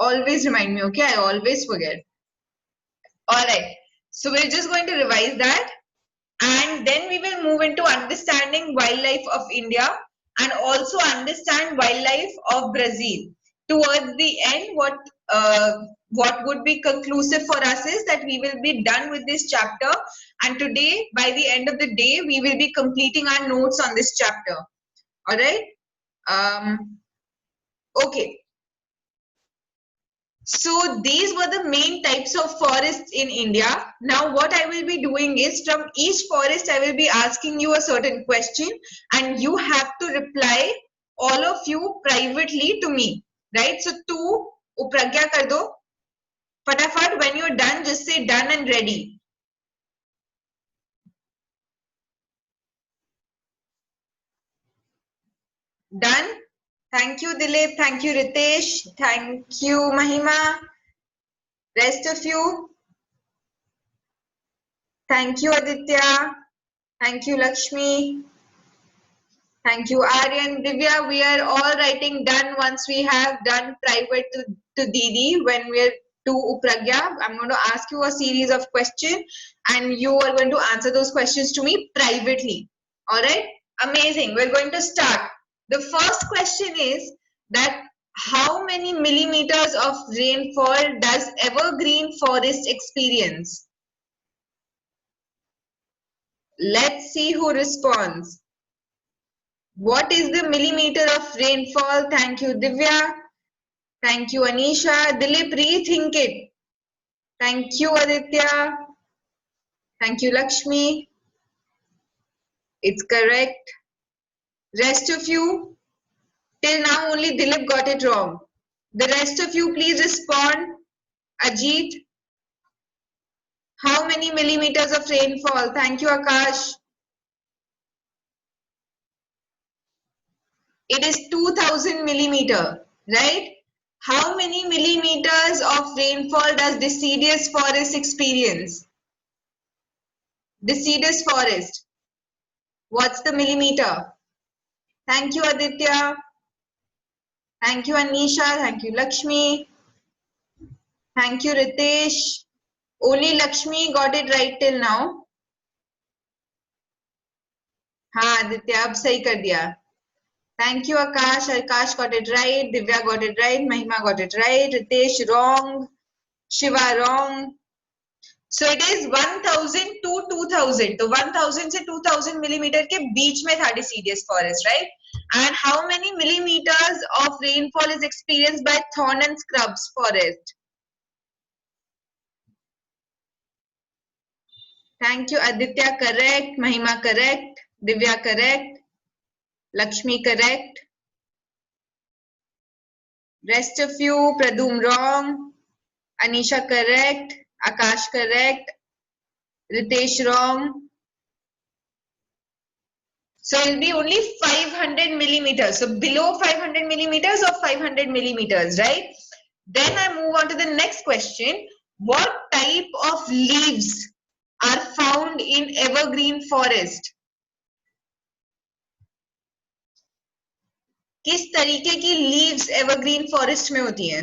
always remind me, okay? I always forget. Alright, so we're just going to revise that, and then we will move into understanding wildlife of India and also understand wildlife of Brazil. Towards the end, what would be conclusive for us is that we will be done with this chapter, and today, by the end of the day, we will be completing our notes on this chapter. All right. Okay. So these were the main types of forests in India. Now what I will be doing is, from each forest I will be asking you a certain question, and you have to reply, all of you, privately to me. Right? So tu upragya kar do. Fatafat, when you're done, just say done and ready. Done? Thank you, Dilip. Thank you, Ritesh. Thank you, Mahima. Rest of you. Thank you, Aditya. Thank you, Lakshmi. Thank you, Aryan. Divya, we are all writing done once we have done private to Didi. When we're to Upragya, I'm going to ask you a series of questions and you are going to answer those questions to me privately. All right? Amazing. We're going to start. The first question is that how many millimeters of rainfall does evergreen forest experience? Let's see who responds. What is the millimeter of rainfall? Thank you, Divya. Thank you, Anisha. Dilip, rethink it. Thank you, Aditya. Thank you, Lakshmi. It's correct. Rest of you, till now only Dilip got it wrong. The rest of you, please respond. Ajit, how many millimeters of rainfall? Thank you, Akash. It is 2000 millimeter, right? How many millimeters of rainfall does deciduous forest experience? Deciduous forest. What's the millimeter? Thank you, Aditya. Thank you, Anisha. Thank you, Lakshmi. Thank you, Ritesh. Only Lakshmi got it right till now. हाँ आदित्य अब सही कर दिया. Thank you, Akash. Akash got it right. Divya got it right. Mahima got it right. Ritesh wrong. Shiva wrong. So it is 1000 to 2000. तो 1000 से 2000 millimeter के बीच में था deciduous forest, right? And how many millimeters of rainfall is experienced by thorn and scrubs forest? Thank you, Aditya. Correct. Mahima correct. Divya correct. Lakshmi correct. Rest of you, Pradum wrong. Anisha correct. Akash correct. Ritesh wrong. So it'll be only 500 millimeters. So below 500 millimeters or 500 millimeters, right? Then I move on to the next question. What type of leaves are found in evergreen forest? किस तरीके की leaves evergreen forest में होती हैं?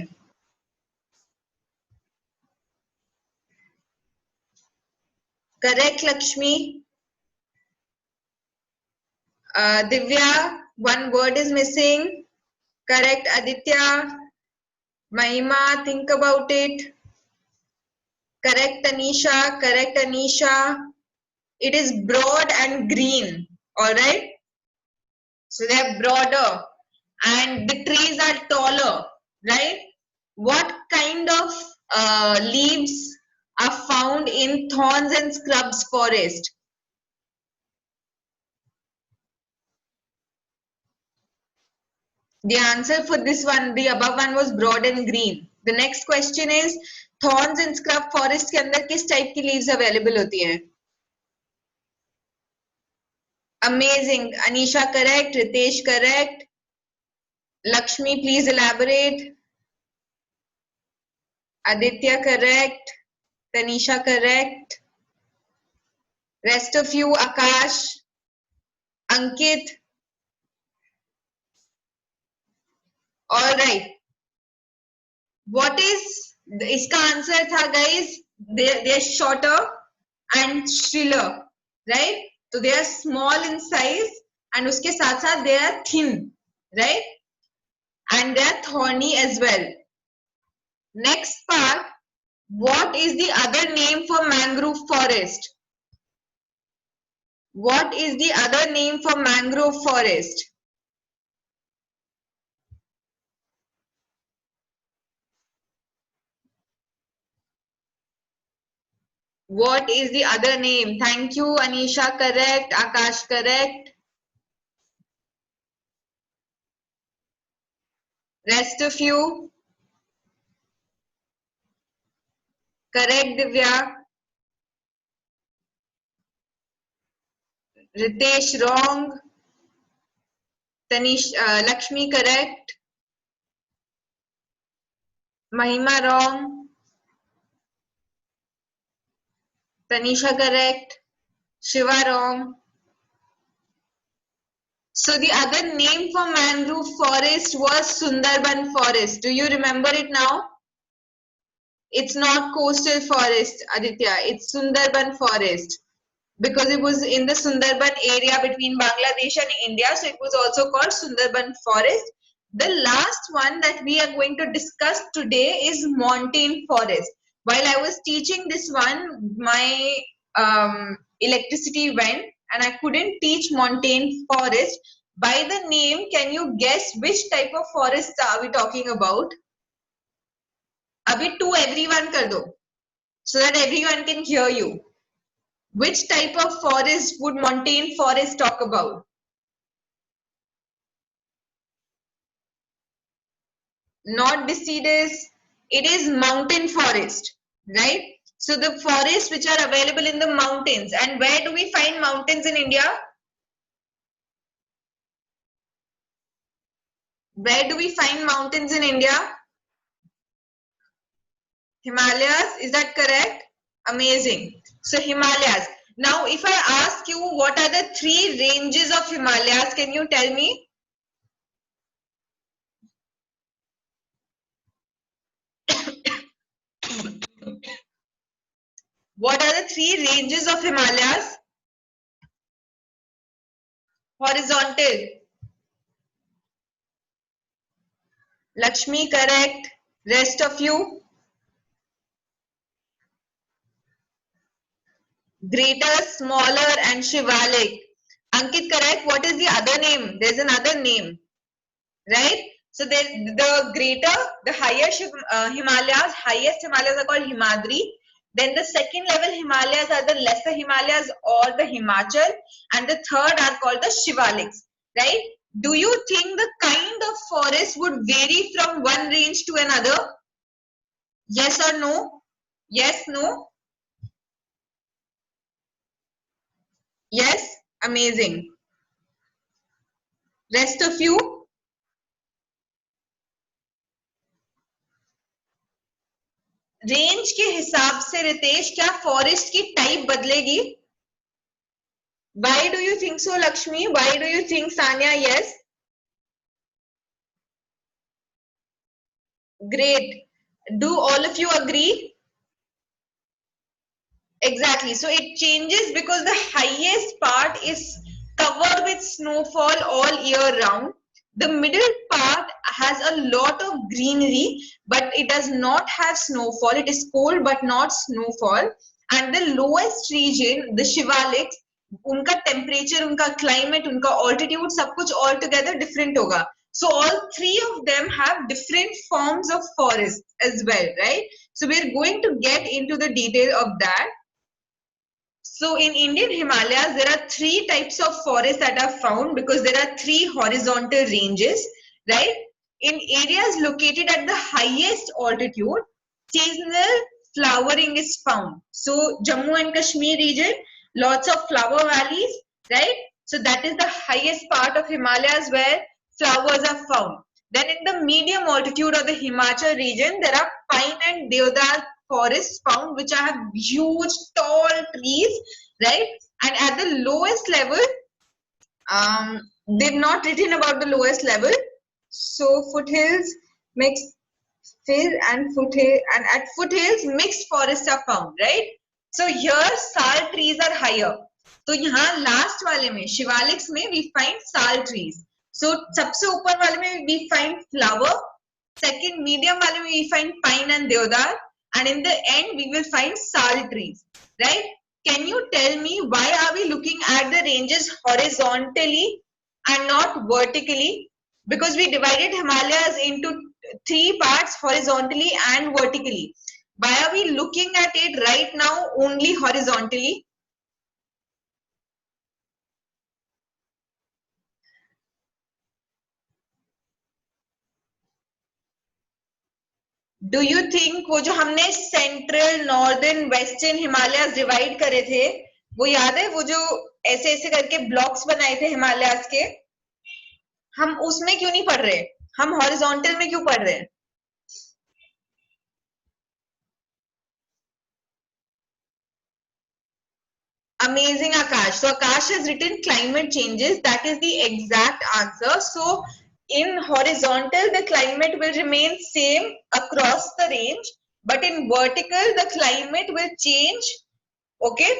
Correct Lakshmi. Divya, one word is missing. Correct, Aditya. Mahima, think about it. Correct, Anisha. Correct, Anisha. It is broad and green. All right. So they are broader and the trees are taller, right? What kind of leaves are found in thorns and scrubs forest? The answer for this one, the above one, was broad and green. The next question is, thorns and scrub forest के अंदर किस type की leaves available होती हैं? Amazing. Anisha correct. Ritesh correct. Lakshmi, please elaborate. Aditya correct. Tanisha correct. Rest of you, Akash, Ankit. All right. What is इसका answer था guys? They are shorter and shriller, right? So they are small in size and उसके साथ साथ they are thin, right? And they are thorny as well. Next part, what is the other name for mangrove forest? What is the other name for mangrove forest? What is the other name? Thank you, Anisha. Correct. Akash, correct. Rest of you, correct, Divya. Ritesh, wrong. Tanish, Lakshmi, correct. Mahima, wrong. Tanisha, correct. Shiva, wrong. So the other name for mangrove forest was Sundarban forest. Do you remember it now? It's not coastal forest, Aditya. It's Sundarban forest because it was in the Sundarban area between Bangladesh and India. So it was also called Sundarban forest. The last one that we are going to discuss today is montane forest. While I was teaching this one, my electricity went and I couldn't teach montane forest. By the name, can you guess which type of forest are we talking about? Abhi to everyone kar do, so that everyone can hear you. Which type of forest would montane forest talk about? Not deciduous, it is mountain forest, right? So the forests which are available in the mountains. And where do we find mountains in India? Where do we find mountains in India? Himalayas, is that correct? Amazing. So Himalayas. Now if I ask you what are the three ranges of Himalayas, can you tell me? What are the three ranges of Himalayas? Horizontal. Lakshmi, correct. Rest of you? Greater, smaller, and Shivalik. Ankit, correct. What is the other name? There's another name, right? So the greater, the higher Himalayas, highest Himalayas are called Himadri. Then the second level Himalayas are the lesser Himalayas or the Himachal, and the third are called the Shivaliks, right? Do you think the kind of forest would vary from one range to another? Yes or no? Yes, no? Yes? Amazing. Rest of you? Range के हिसाब से रितेश क्या forest की type बदलेगी? Why do you think so, Lakshmi? Why do you think, Sanya? Yes. Great. Do all of you agree? Exactly. So it changes because the highest part is covered with snowfall all year round. The middle part has a lot of greenery, but it does not have snowfall. It is cold but not snowfall. And the lowest region, the Shivaliks, उनका temperature, उनका climate, उनका altitude, सब कुछ altogether different होगा. So all three of them have different forms of forest as well, right? So we're going to get into the detail of that. So in Indian Himalayas, there are three types of forests that are found because there are three horizontal ranges, right? In areas located at the highest altitude, seasonal flowering is found. So Jammu and Kashmir region, lots of flower valleys, right? So that is the highest part of Himalayas where flowers are found. Then in the medium altitude of the Himachal region, there are pine and deodar forests found which have huge tall trees, right? And at the lowest level, they've not written about the lowest level. So foothills makes फिर and at foothills mixed forests are found, right? So here sal trees are higher. तो यहाँ last वाले में शिवालिक्स में we find sal trees. So सबसे ऊपर वाले में we find flower, second medium वाले में we find pine and deodar, and in the end we will find sal trees, right? Can you tell me why are we looking at the ranges horizontally and not vertically? Because we divided Himalayas into three parts, horizontally and vertically. Why are we looking at it right now only horizontally? Do you think वो जो हमने central northern western Himalayas divide करे थे, वो याद है? वो जो ऐसे ऐसे करके ब्लॉक्स बनाए थे हिमालयस के, हम उसमें क्यों नहीं पढ़ रहे? हम हॉरिजॉन्टल में क्यों पढ़ रहे हैं? Amazing, Akash. So Akash has written climate changes. That is the exact answer. So in horizontal, the climate will remain same across the range, but in vertical, the climate will change, okay,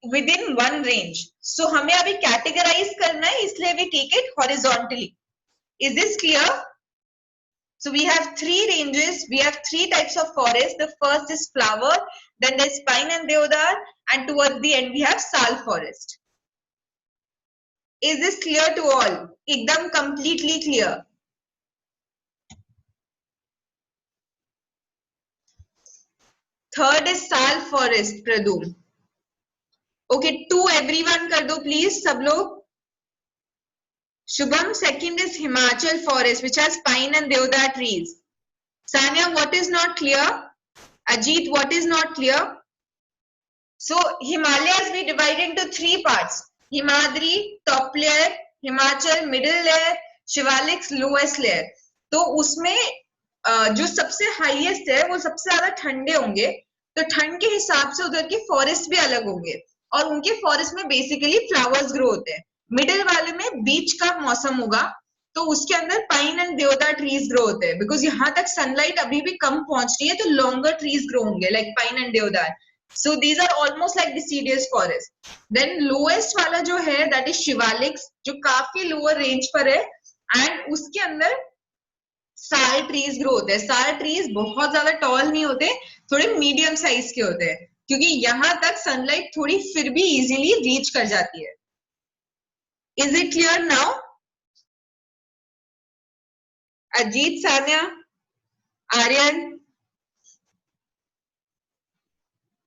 within one range. So हमें अभी categorize करना है, इसलिए we take it horizontally. Is this clear? So we have three ranges, we have three types of forest. The first is flower, then there's pine and deodar, and towards the end we have sal forest. Is this clear to all? Ekdam completely clear. Third is sal forest, Pradum. Okay, two everyone kar do please, sab log. Shubham, second is Himachal forest, which has pine and deodar trees. Sanya, what is not clear? Ajit, what is not clear? So Himalayas we divide into three parts: Himadri, top layer; Himachal, middle layer; Shivaliks, lowest layer. तो उसमें जो सबसे highest है वो सबसे ज्यादा ठंडे होंगे, तो ठंड के हिसाब से उधर के फॉरेस्ट भी अलग होंगे, और उनके फॉरेस्ट में बेसिकली फ्लावर्स ग्रो होते हैं. मिडिल वाले में बीच का मौसम होगा, तो उसके अंदर पाइन एंड देवदार ट्रीज ग्रो होते हैं, बिकॉज यहाँ तक सनलाइट अभी भी कम पहुंच रही है, तो लॉन्गर ट्रीज ग्रो होंगे लाइक पाइन एंड देवदार. So these are almost like deciduous forest. Then lowest वाला जो है that is शिवालिक्स, जो काफी lower range पर है, and उसके अंदर साल ट्रीज ग्रो होते हैं. साल ट्रीज बहुत ज्यादा टॉल नहीं होते, थोड़े मीडियम साइज के होते हैं, क्योंकि यहाँ तक सनलाइट थोड़ी फिर भी इजीली रीच कर जाती है. Is it clear now? Ajit, Sanya, Aryan.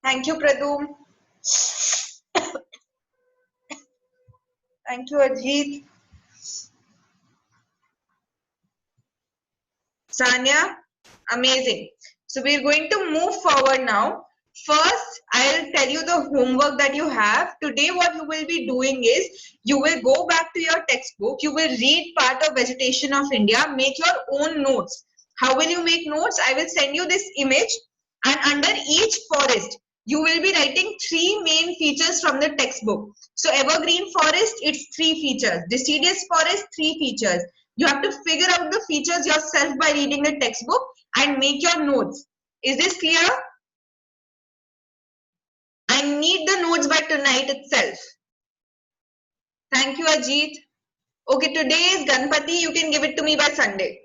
Thank you, Pradum. Thank you, Ajit. Sanya, amazing. So we're going to move forward now. First, I'll tell you the homework that you have. Today, what you will be doing is, you will go back to your textbook, you will read part of Vegetation of India, make your own notes. How will you make notes? I will send you this image, and under each forest, you will be writing three main features from the textbook. So evergreen forest, it's three features. Deciduous forest, three features. You have to figure out the features yourself by reading the textbook and make your notes. Is this clear? I need the notes by tonight itself. Thank you, Ajit. Okay, today is Ganpati. You can give it to me by Sunday.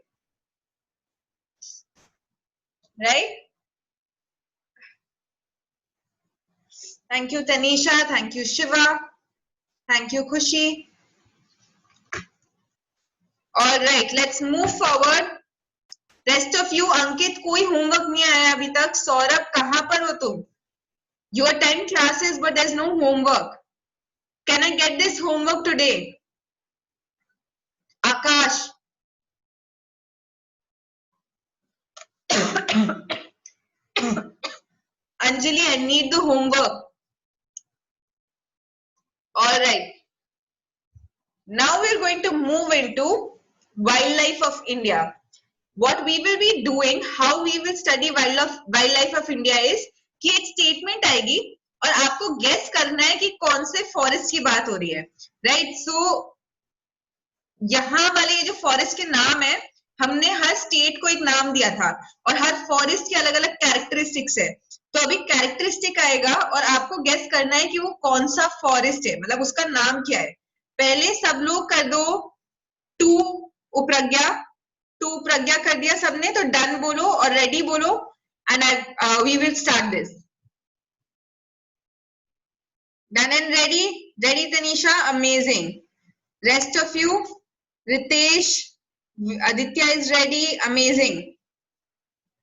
Right? Thank you, Tanisha. Thank you, Shiva. Thank you, Khushi. All right, let's move forward. Rest of you, Ankit, कोई homework नहीं आया अभी तक. सौरभ, कहाँ पर हो तुम? You attend classes, but there's no homework. Can I get this homework today? Akash. Anjali, I need the homework. All right. Now we're going to move into wildlife of India. What we will be doing, how we will study wildlife of India is कि एक statement आएगी और आपको guess करना है कि कौन से फॉरेस्ट की बात हो रही है, राइट? सो यहाँ वाले जो फॉरेस्ट के नाम है, हमने हर स्टेट को एक नाम दिया था और हर फॉरेस्ट के अलग अलग कैरेक्टरिस्टिक्स है। तो अभी कैरेक्टरिस्टिक आएगा और आपको गेस करना है कि वो कौन सा फॉरेस्ट है, मतलब उसका नाम क्या है। पहले सब लोग कर दो टू उपप्रज्ञा, टू प्रज्ञा कर दिया सबने, तो डन बोलो और रेडी बोलो and we will start this. Done and ready? Ready Tanisha, amazing. Rest of you, Ritesh, Aditya is ready, amazing.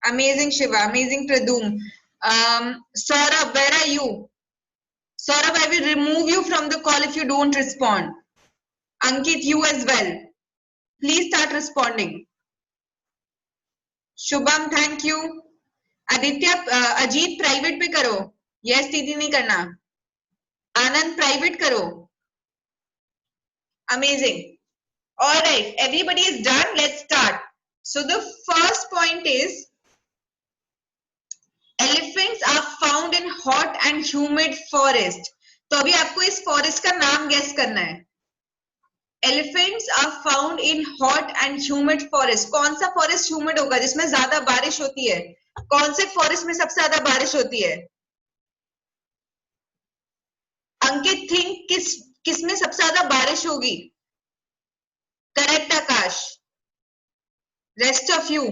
Amazing Shiva, amazing Pradum. Saurabh, where are you? Saurabh, I will remove you from the call if you don't respond. Ankit, you as well. Please start responding. Shubham, thank you. Aditya, Ajit, private पे करो. Yes, दीदी नहीं करना. Anand, private करो. Amazing. All right, everybody is done. Let's start. So the first point is Elephants are found in hot and humid forest. तो अभी आपको इस फॉरेस्ट का नाम गेस करना है। Elephants are found in hot and humid forest. कौन सा फॉरेस्ट ह्यूमिड होगा जिसमें ज्यादा बारिश होती है? कौन से फॉरेस्ट में सबसे ज्यादा बारिश होती है? अंकित, थिंक किस में सबसे ज्यादा बारिश होगी? Correct Akash. Rest of you?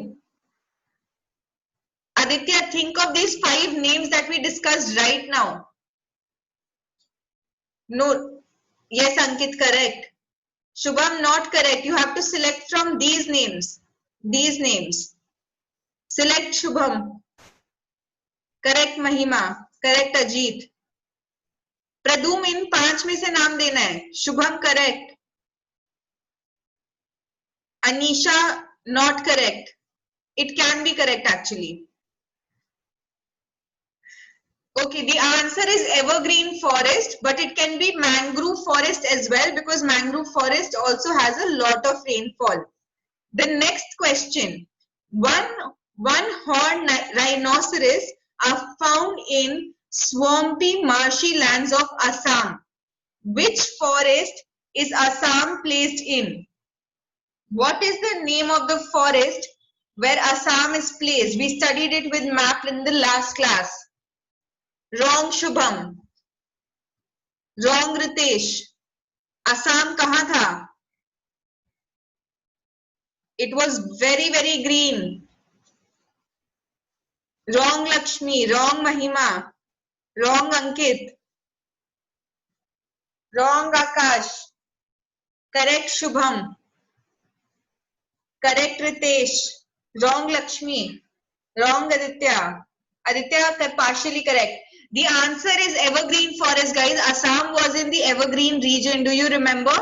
Aditya, think of these 5 names that we discussed right now. No. Yes, Ankit, correct. Shubham, not correct. You have to select from these names. These names. Select Shubham. Correct Mahima. Correct Ajit. Pradum, इन 5 में से नाम देना है. Shubham, correct. Anisha, not correct. It can be correct actually. Okay, the answer is evergreen forest, but it can be mangrove forest as well because mangrove forest also has a lot of rainfall. The next question. One horned rhinoceros are found in swampy marshy lands of Assam. Which forest is Assam placed in? What is the name of the forest where Assam is placed? We studied it with map in the last class. Wrong Shubham. Wrong Ritesh. Assam कहाँ था? It was very green. Wrong Lakshmi. Wrong Mahima. Wrong Ankit. Wrong Akash. Correct Shubham. Correct Ritesh. Wrong Lakshmi. Wrong Aditya. Aditya partially correct. The answer is evergreen forest, guys. Assam was in the evergreen region. Do you remember?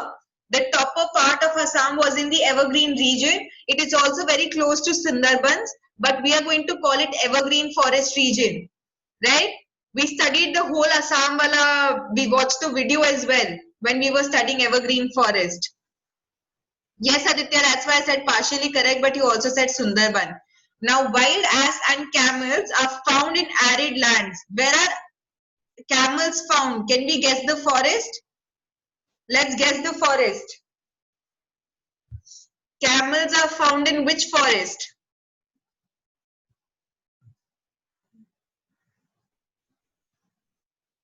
The topper part of Assam was in the evergreen region. It is also very close to Sundarbans, but we are going to call it evergreen forest region. Right? We studied the whole Assam wala, we watched the video as well when we were studying evergreen forest. Yes, Aditya, that's why I said partially correct, but you also said Sundarban. Now, wild ass and camels are found in arid lands. Where are camels found? Can we guess the forest? Let's guess the forest. Camels are found in which forest?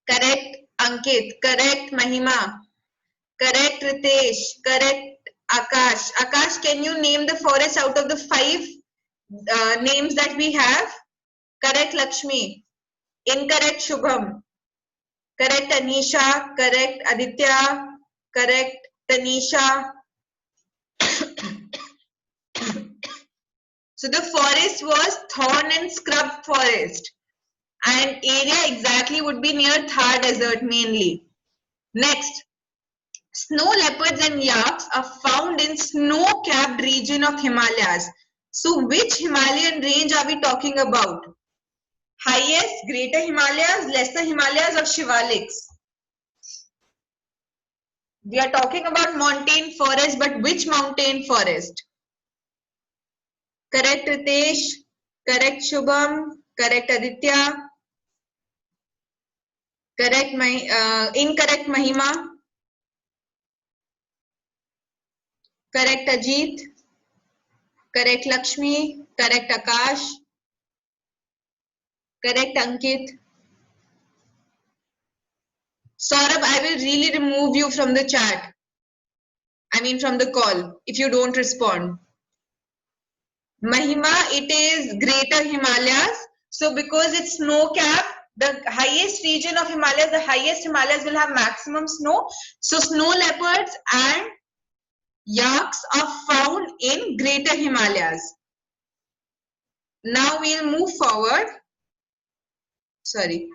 Correct, Ankit. Correct, Mahima. Correct, Ritesh. Correct, Akash. Akash, can you name the forest out of the 5 names that we have? Correct, Lakshmi. Incorrect, Shubham. Correct, Anisha. Correct, Aditya. Correct, Tanisha. So the forest was thorn and scrub forest. And area exactly would be near Thar Desert mainly. Next, snow leopards and yaks are found in snow-capped region of Himalayas. So which Himalayan range are we talking about? Highest, Greater Himalayas, Lesser Himalayas or Shivaliks? We are talking about montane forest, but which mountain forest? Correct Ritesh, correct Shubham, correct Aditya, correct incorrect Mahima, correct Ajit, Correct, Lakshmi. Correct, Akash. Correct, Ankit. Saurabh, I will really remove you from the chat. I mean from the call if you don't respond. Mahima, it is Greater Himalayas. So because it's snow cap, the highest region of Himalayas, the highest Himalayas will have maximum snow. So snow leopards and yaks are found in Greater Himalayas. Now we'll move forward. Sorry.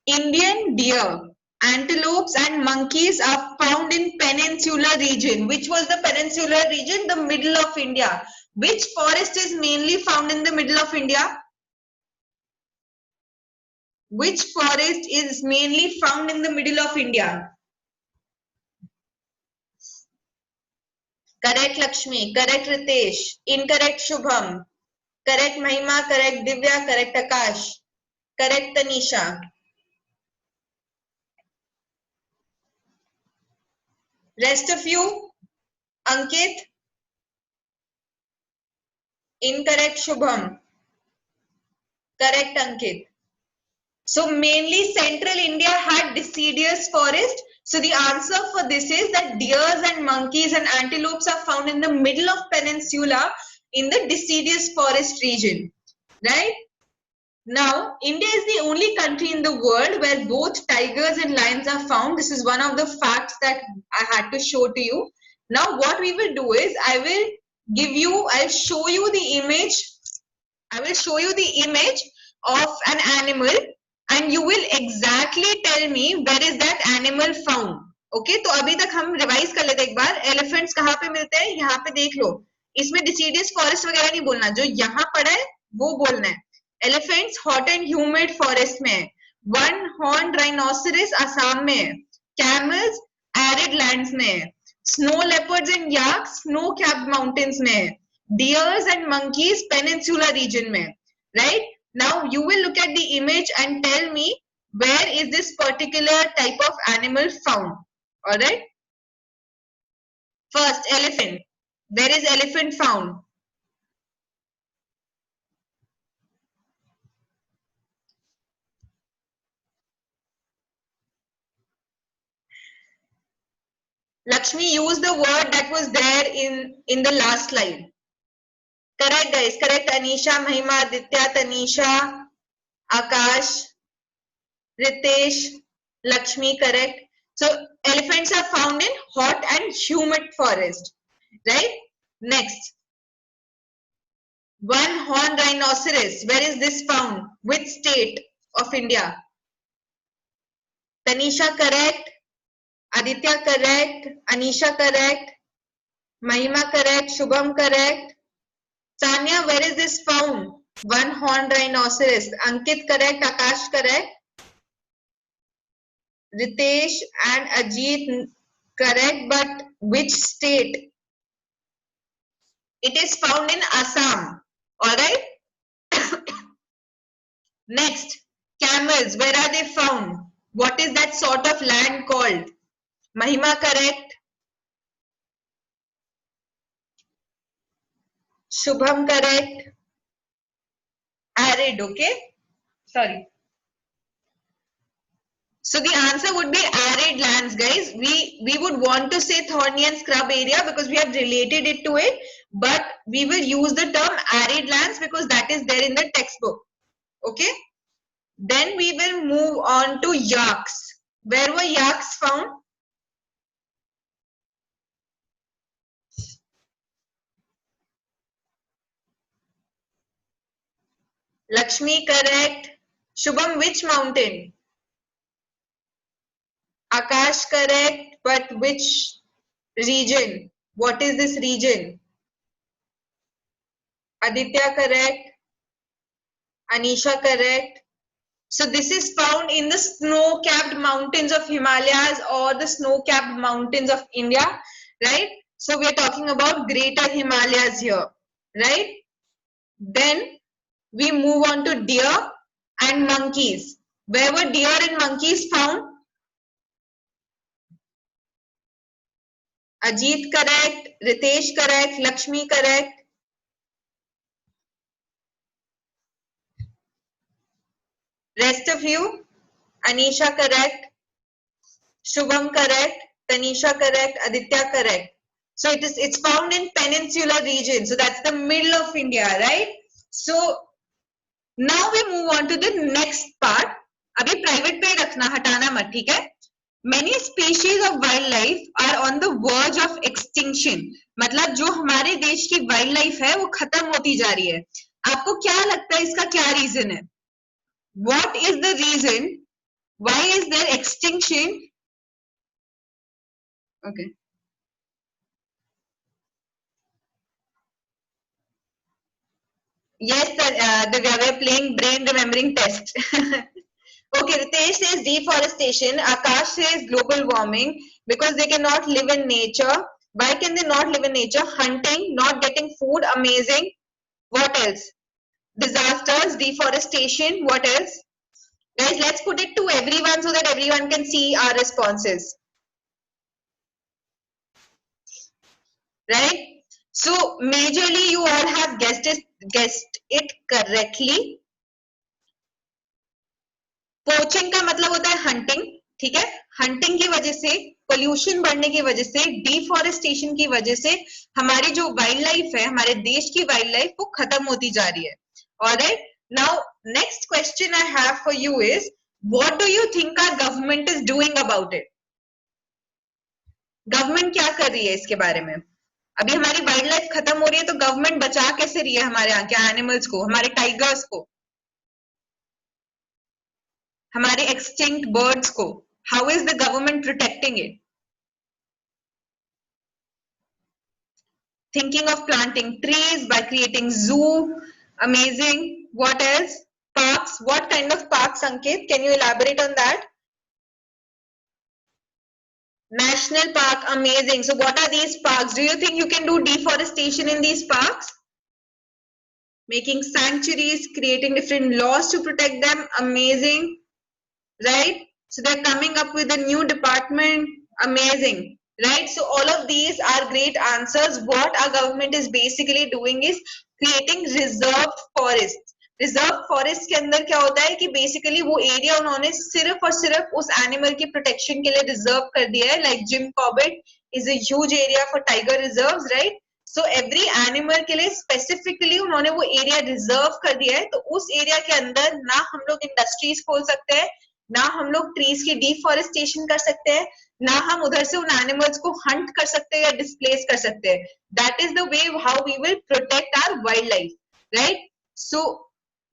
Indian deer, antelopes and monkeys are found in peninsular region. Which was the peninsular region? The middle of India. Which forest is mainly found in the middle of India? Which forest is mainly found in the middle of India? Correct, Lakshmi. Correct, Ritesh. Incorrect, Shubham. Correct, Mahima. Correct, Divya. Correct, Akash. Correct, Tanisha. Rest of you, Ankit. Incorrect, Shubham. Correct, Ankit. So mainly central India had deciduous forest. So the answer for this is that deers and monkeys and antelopes are found in the middle of peninsula in the deciduous forest region, right? Now, India is the only country in the world where both tigers and lions are found. This is one of the facts that I had to show to you. Now, what we will do is I'll show you the image. I will show you the image of an animal and you will exactly tell me where is that animal found. Okay, तो अभी तक हम revise कर लेते हैं एक बार. Elephants कहाँ पे मिलते हैं? यहाँ पे देख लो. इसमें डिसीडियस फॉरेस्ट वगैरह नहीं बोलना, जो यहाँ पड़ा है वो बोलना है. Elephants hot and humid forest में है. वन हॉर्न राइनोसरस असम में है. कैमल्स एरिड लैंड्स में है. Snow leopards and yaks snow capped mountains में है. Deers and monkeys peninsula region में, right? Now you will look at the image and tell me where is this particular type of animal found. All right. First, elephant. Where is elephant found? Lakshmi, use the word that was there in the last slide. Correct, guys. Correct. Anisha, Mahima, Aditya, Tanisha, Akash, Ritesh, Lakshmi, correct. So elephants are found in hot and humid forest, right? Next, one horn rhinoceros. Where is this found? Which state of India? Tanisha, correct. Aditya, correct. Anisha, correct. Mahima, correct. Shubham, correct. Sanya, where is this found? One horn rhinoceros. Ankit, correct. Akash, correct. Ritesh and Ajit, correct. But which state? It is found in Assam. Alright. Next, camels. Where are they found? What is that sort of land called? Mahima, correct. Shubham, correct. Arid, okay? Sorry. So the answer would be arid lands, guys. We would want to say thorny and scrub area because we have related it to it, but we will use the term arid lands because that is there in the textbook. Okay? Then we will move on to yaks. Where were yaks found? Lakshmi, correct. Shubham, which mountain? Akash, correct. But which region? What is this region? Aditya, correct. Anisha, correct. So this is found in the snow-capped mountains of Himalayas or the snow-capped mountains of India, right? So we are talking about Greater Himalayas here, right? Then we move on to deer and monkeys. Where were deer and monkeys found? Ajit, correct. Ritesh, correct. Lakshmi, correct. Rest of you, Anisha correct, Shubham correct, Tanisha correct, Aditya correct. So it's found in peninsular region. So that's the middle of India, right? So now we move on to the next part. अभी private पे रखना, हटाना मत, ठीक है? Many species of wildlife are on the verge of extinction. मतलब जो हमारे देश की wildlife है वो खत्म होती जा रही है. आपको क्या लगता है इसका क्या reason है? What is the reason? Why is there extinction? Okay. Yes, Divya, we're playing brain remembering test. Okay, Ritesh says deforestation. Akash says global warming because they cannot live in nature. Why can they not live in nature? Hunting, not getting food, amazing. What else? Disasters, deforestation. What else? Guys, let's put it to everyone so that everyone can see our responses. Right? So, majorly you all have guessed it correctly. Poaching का मतलब होता है hunting, ठीक है? Hunting की वजह से, pollution बढ़ने की वजह से, डिफॉरेस्टेशन की वजह से हमारी जो वाइल्ड लाइफ है, हमारे देश की वाइल्ड लाइफ वो खत्म होती जा रही है. Alright, now next question I have for you is what do you think our government is doing about it? Government क्या कर रही है इसके बारे में? अभी हमारी वाइल्ड लाइफ खत्म हो रही है तो गवर्नमेंट बचा कैसे रही है हमारे यहाँ के एनिमल्स को, हमारे टाइगर्स को, हमारे एक्सटिंक्ट बर्ड्स को? How is the government protecting it? Thinking of planting trees by creating zoo. Amazing. What else? Parks. What kind of parks, Ankit? Can you elaborate on that? National park. Amazing. So what are these parks? Do you think you can do deforestation in these parks? Making sanctuaries, creating different laws to protect them. Amazing. Right? So they're coming up with a new department. Amazing. Right? So all of these are great answers. What our government is basically doing is creating reserved forests. Reserve forest के अंदर क्या होता है कि basically वो area उन्होंने सिर्फ और सिर्फ उस एनिमल की प्रोटेक्शन के लिए रिजर्व कर दिया है. Like Jim Corbett is a huge area for tiger reserves, right? So every animal के लिए स्पेसिफिकली उन्होंने वो एरिया रिजर्व कर दिया है. तो उस एरिया के अंदर ना हम लोग इंडस्ट्रीज खोल सकते हैं, ना हम लोग ट्रीज की डिफॉरेस्टेशन कर सकते हैं, ना हम उधर से उन एनिमल्स को हंट कर सकते हैं या डिस्प्लेस कर सकते हैं. That is the way how we will protect our wild life, right? So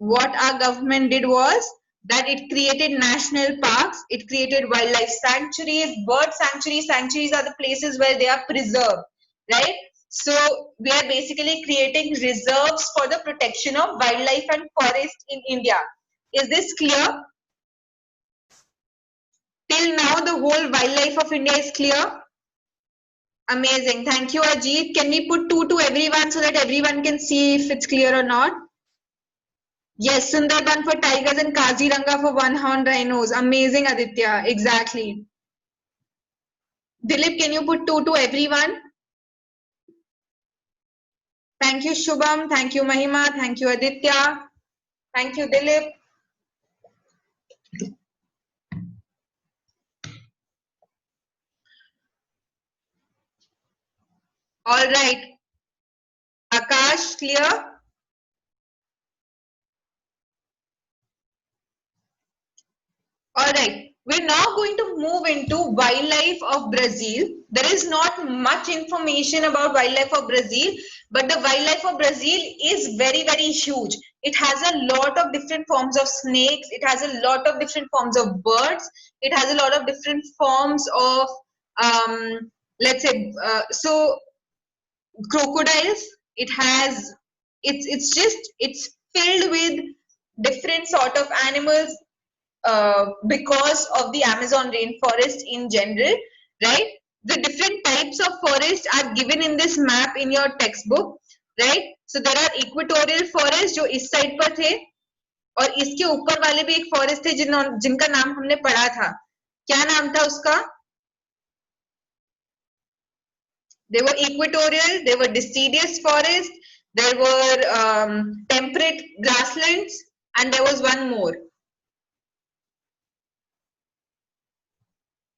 what our government did was that it created national parks, it created wildlife sanctuaries, bird sanctuaries. Sanctuaries are the places where they are preserved, right? So we are basically creating reserves for the protection of wildlife and forest in India. Is this clear? Till now the whole wildlife of India is clear. Amazing. Thank you, Ajit. Can we put 2 to everyone so that everyone can see if it's clear or not? Yes, Sundarban for tigers and Kaziranga for one-horned rhinos. Amazing, Aditya. Exactly. Dilip, can you put 2 to everyone? Thank you, Shubham. Thank you, Mahima. Thank you, Aditya. Thank you, Dilip. All right. Akash, clear? All right. We're now going to move into wildlife of Brazil. There is not much information about wildlife of Brazil, but the wildlife of Brazil is very, very huge. It has a lot of different forms of snakes. It has a lot of different forms of birds. It has a lot of different forms of, let's say, so crocodiles. It has, it's filled with different sort of animals. Because of the Amazon rainforest in general, right? The different types of forest are given in this map in your textbook, right? So there are equatorial forest जो इस side पर थे, और इसके ऊपर वाले भी एक फॉरेस्ट थे जिनका नाम हमने पढ़ा था. क्या नाम था उसका? There were equatorial, there were deciduous forest, there were temperate grasslands, and there was one more.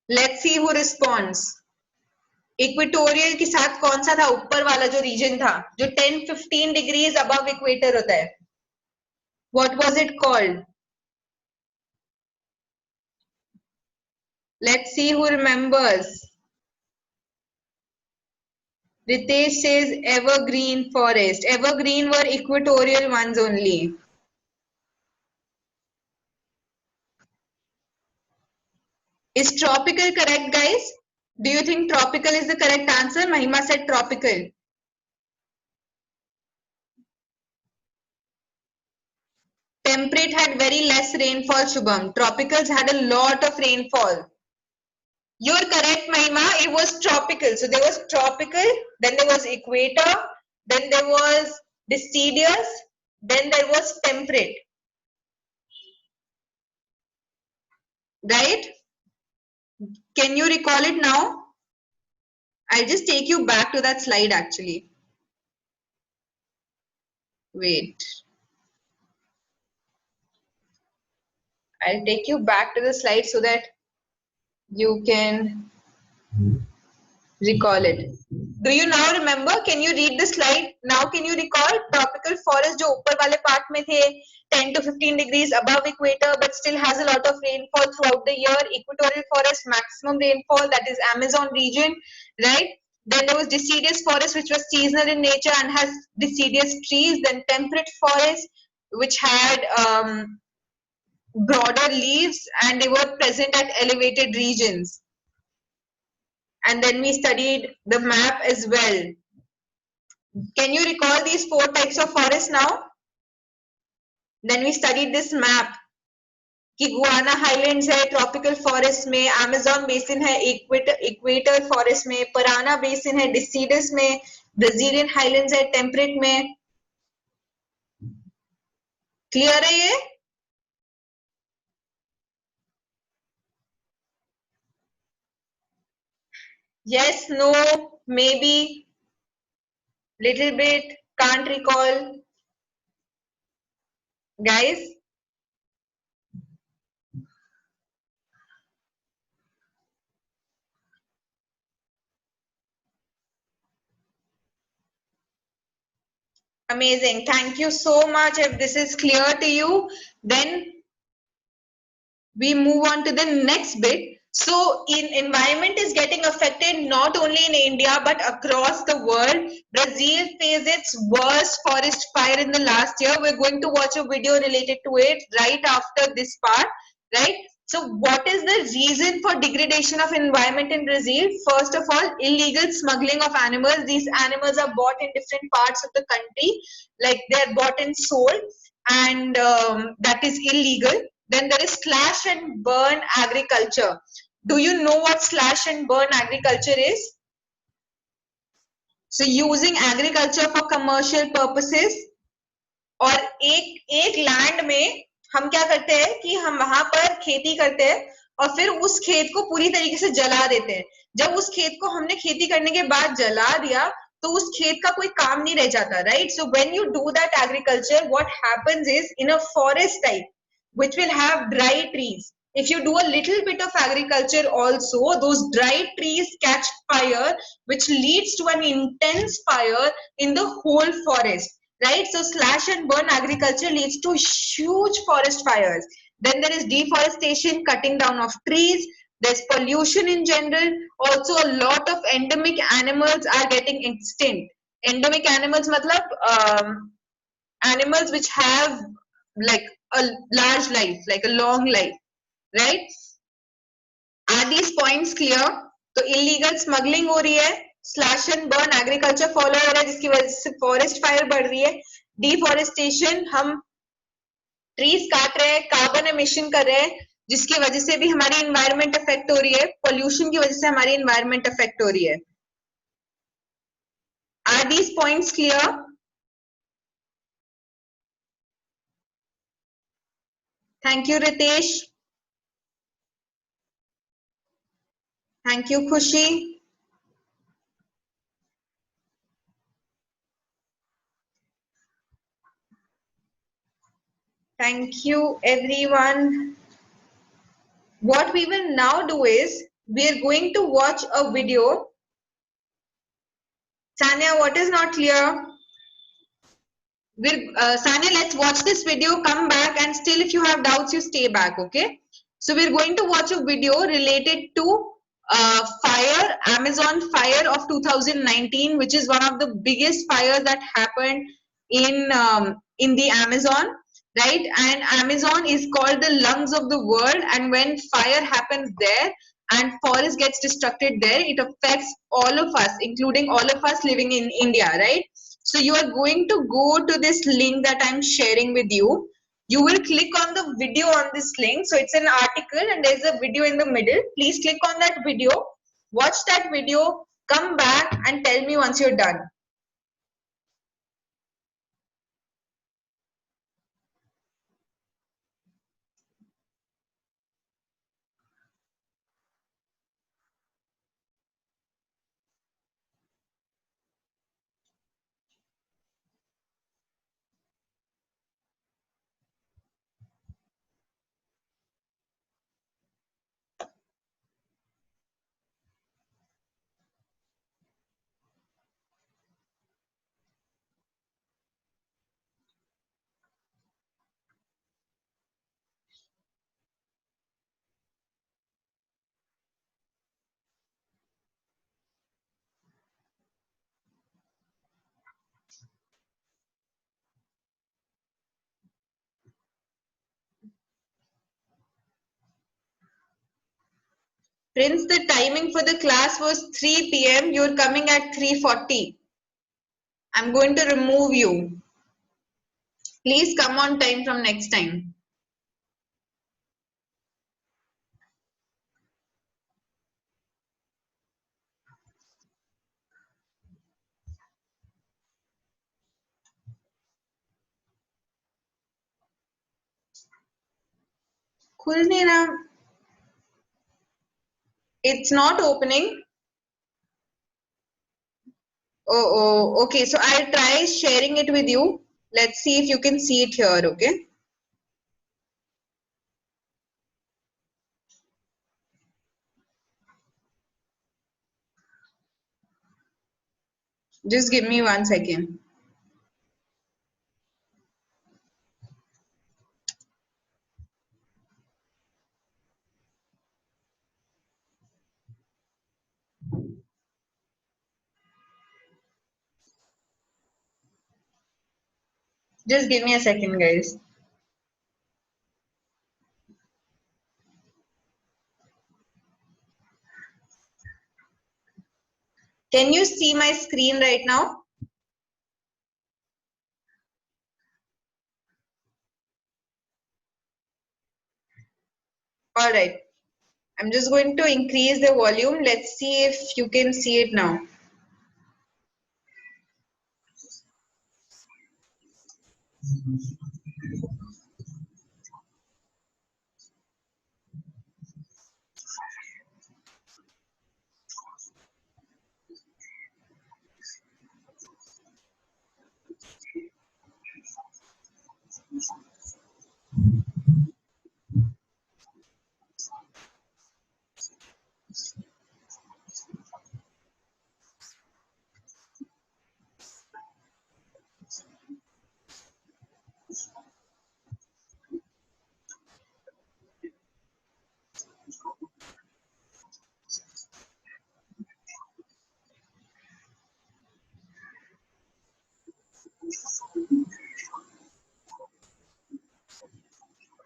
Let's see who responds. Equatorial के साथ कौन सा था ऊपर वाला जो रीजन था जो 10-15 डिग्रीज अबव इक्वेटर होता है? What was it called? Let's see who remembers. Ritesh says evergreen forest. Evergreen were equatorial ones only. Is tropical correct, guys? Do you think tropical is the correct answer? Mahima said tropical. Temperate had very less rainfall, Shubham. Tropicals had a lot of rainfall. You're correct, Mahima. It was tropical. So there was tropical, then there was equator, then there was deciduous, then there was temperate. Right? Can you recall it now? I'll just take you back to that slide actually. Wait. I'll take you back to the slide so that you can recall it. Do you now remember? Can you read the slide? Now can you recall? Tropical forest जो ऊपर वाले part में थे 10 to 15 degrees above equator but still has a lot of rainfall throughout the year. Equatorial forest maximum rainfall, that is Amazon region, right? Then there was deciduous forest which was seasonal in nature and has deciduous trees. Then temperate forest which had broader leaves and they were present at elevated regions. And then we studied the map as well. Can you recall these 4 types of forest now? Then we studied this map कि Guana highlands है tropical forest में, Amazon basin है equator forest में, Parana basin है डिसीडस में, Brazilian highlands है temperate में. Clear है ये? Yes, no, maybe, little bit, can't recall. Guys? Amazing. Thank you so much. If this is clear to you, then we move on to the next bit. So environment is getting affected not only in India but across the world. Brazil faced its worst forest fire in the last year. We're going to watch a video related to it right after this part, right? So what is the reason for degradation of environment in Brazil? First of all, illegal smuggling of animals. These animals are bought in different parts of the country, like they're bought and sold, and that is illegal. Then there is slash and burn agriculture. Do you know what slash and burn agriculture is? So using agriculture for commercial purposes. और एक land में हम क्या करते हैं कि हम वहां पर खेती करते हैं और फिर उस खेत को पूरी तरीके से जला देते हैं. जब उस खेत को हमने खेती करने के बाद जला दिया तो उस खेत का कोई काम नहीं रह जाता, right? So when you do that agriculture what happens is in a forest type which will have dry trees. If you do a little bit of agriculture also, those dry trees catch fire, which leads to an intense fire in the whole forest, right? So slash and burn agriculture leads to huge forest fires. Then there is deforestation, cutting down of trees. There's pollution in general. Also, a lot of endemic animals are getting extinct. Endemic animals matlab animals which have like a large life, like a long life, right? Are these points clear? तो illegal smuggling हो रही है, slash and burn agriculture follow हो रहा है जिसकी वजह से forest fire बढ़ रही है, deforestation हम trees काट रहे हैं, carbon emission कर रहे हैं जिसकी वजह से भी हमारी environment affect हो रही है, pollution की वजह से हमारी environment affect हो रही है. Are these points clear? Thank you, Ritesh. Thank you, Khushi. Thank you, everyone. What we will now do is we are going to watch a video. Sanya, what is not clear? Sanya, let's watch this video, come back, and still if you have doubts, you stay back, okay? So we're going to watch a video related to fire, Amazon fire of 2019, which is one of the biggest fires that happened in the Amazon, right? And Amazon is called the lungs of the world, and when fire happens there and forest gets destructed there, it affects all of us, including all of us living in India, right? So you are going to go to this link that I'm sharing with you. You will click on the video on this link. So it's an article and there's a video in the middle. Please click on that video, watch that video, come back and tell me once you're done. Prince, the timing for the class was 3 p.m. You're coming at 3:40. I'm going to remove you. Please come on time from next time. खुल नहीं रहा. It's not opening. Oh, okay. So I'll try sharing it with you. Let's see if you can see it here, okay? Just give me 1 second. Just give me a second, guys. Can you see my screen right now? All right. I'm just going to increase the volume. Let's see if you can see it now.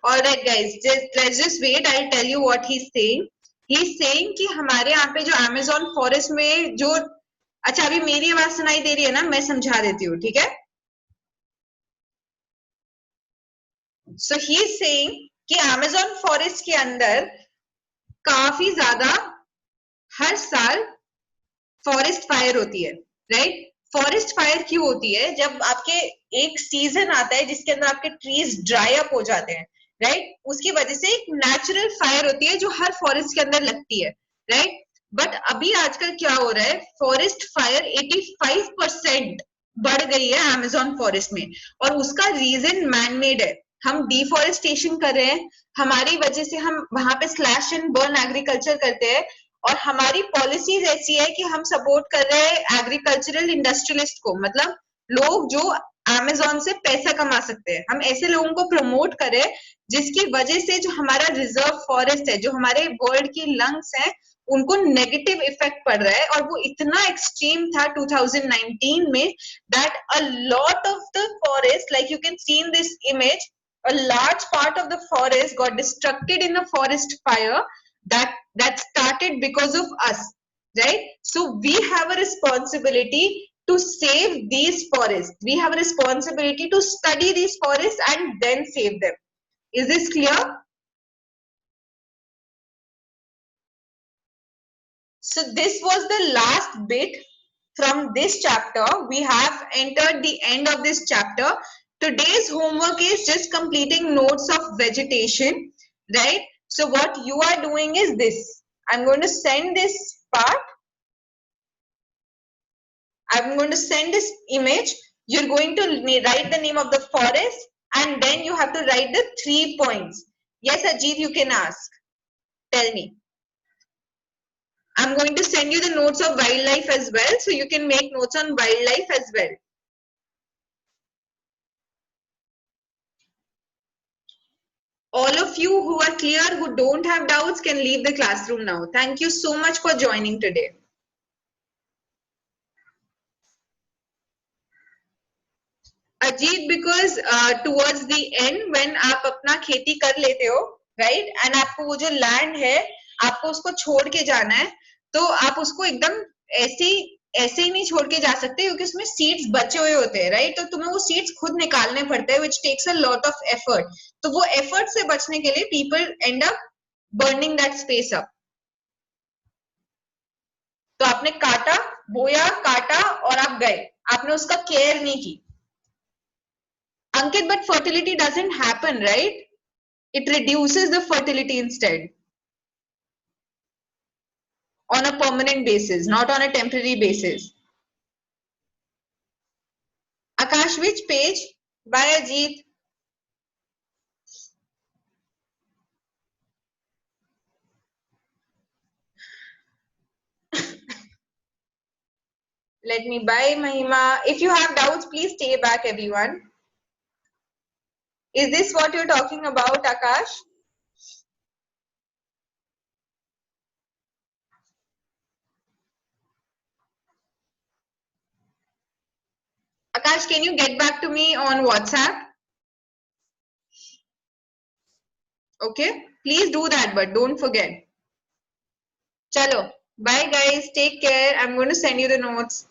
All right, guys. Let's just wait. I'll tell you what he's saying. He's saying कि हमारे यहाँ पे जो Amazon forest में जो अच्छा अभी मेरी आवाज सुनाई दे रही है ना मैं समझा देती हूँ ठीक है So he's saying कि Amazon forest के अंदर काफी ज्यादा हर साल फॉरेस्ट फायर होती है राइट फॉरेस्ट फायर क्यों होती है जब आपके एक सीजन आता है जिसके अंदर आपके ट्रीज ड्राई अप हो जाते हैं राइट उसकी वजह से एक नेचुरल फायर होती है जो हर फॉरेस्ट के अंदर लगती है राइट बट अभी आजकल क्या हो रहा है फॉरेस्ट फायर 85% बढ़ गई है अमेजोन फॉरेस्ट में और उसका रीजन मैन मेड है हम डिफॉरेस्टेशन कर रहे हैं हमारी वजह से हम वहां पे स्लैश एंड बर्न एग्रीकल्चर करते हैं और हमारी पॉलिसीज ऐसी है कि हम सपोर्ट कर रहे हैं एग्रीकल्चरल इंडस्ट्रियलिस्ट को, मतलब लोग जो अमेज़न से पैसा कमा सकते हैं, हम ऐसे लोगों को प्रमोट करें जिसकी वजह से जो हमारा रिजर्व फॉरेस्ट है, जो हमारे वर्ल्ड की लंग्स हैं, उनको नेगेटिव इफेक्ट पड़ रहा है। और वो इतना एक्सट्रीम था 2019 में that a lot of the forest, like you can see in this image, a large part of the forest got destructed in a forest fire that started because of us, right? So we have a responsibility to save these forests. We have a responsibility to study these forests and then save them. Is this clear? So this was the last bit from this chapter. We have entered the end of this chapter. Today's homework is just completing notes of vegetation, right? So what you are doing is this. I'm going to send this part. I'm going to send this image. You're going to write the name of the forest and then you have to write the 3 points. Yes, Ajit, you can ask. Tell me. I'm going to send you the notes of wildlife as well, so you can make notes on wildlife as well. All of you who are clear, who don't have doubts, can leave the classroom now. Thank you so much for joining today. Ajit, because towards the end, when आप अपना खेती कर लेते हो, right, and आपको वो जो land है, आपको उसको छोड़ के जाना है, तो आप उसको एकदम ऐसे ही नहीं छोड़ के जा सकते, क्योंकि उसमें सीड्स बचे हुए होते हैं, राइट? तो तुम्हें वो सीड्स खुद निकालने पड़ते हैं, which takes a lot of effort. तो वो effort से बचने के लिए people end up burning that space up. तो आपने काटा, बोया, काटा और आप गए, आपने उसका केयर नहीं की. Ankit, but fertility doesn't happen, right? It reduces the fertility instead. On a permanent basis, not on a temporary basis. Akash, which page? Bye, Ajit. Let me bye, Mahima. If you have doubts, please stay back, everyone. Is this what you're talking about, Akash? Akash, can you get back to me on WhatsApp? Okay, please do that, but don't forget. Chalo, bye guys, take care. I'm going to send you the notes.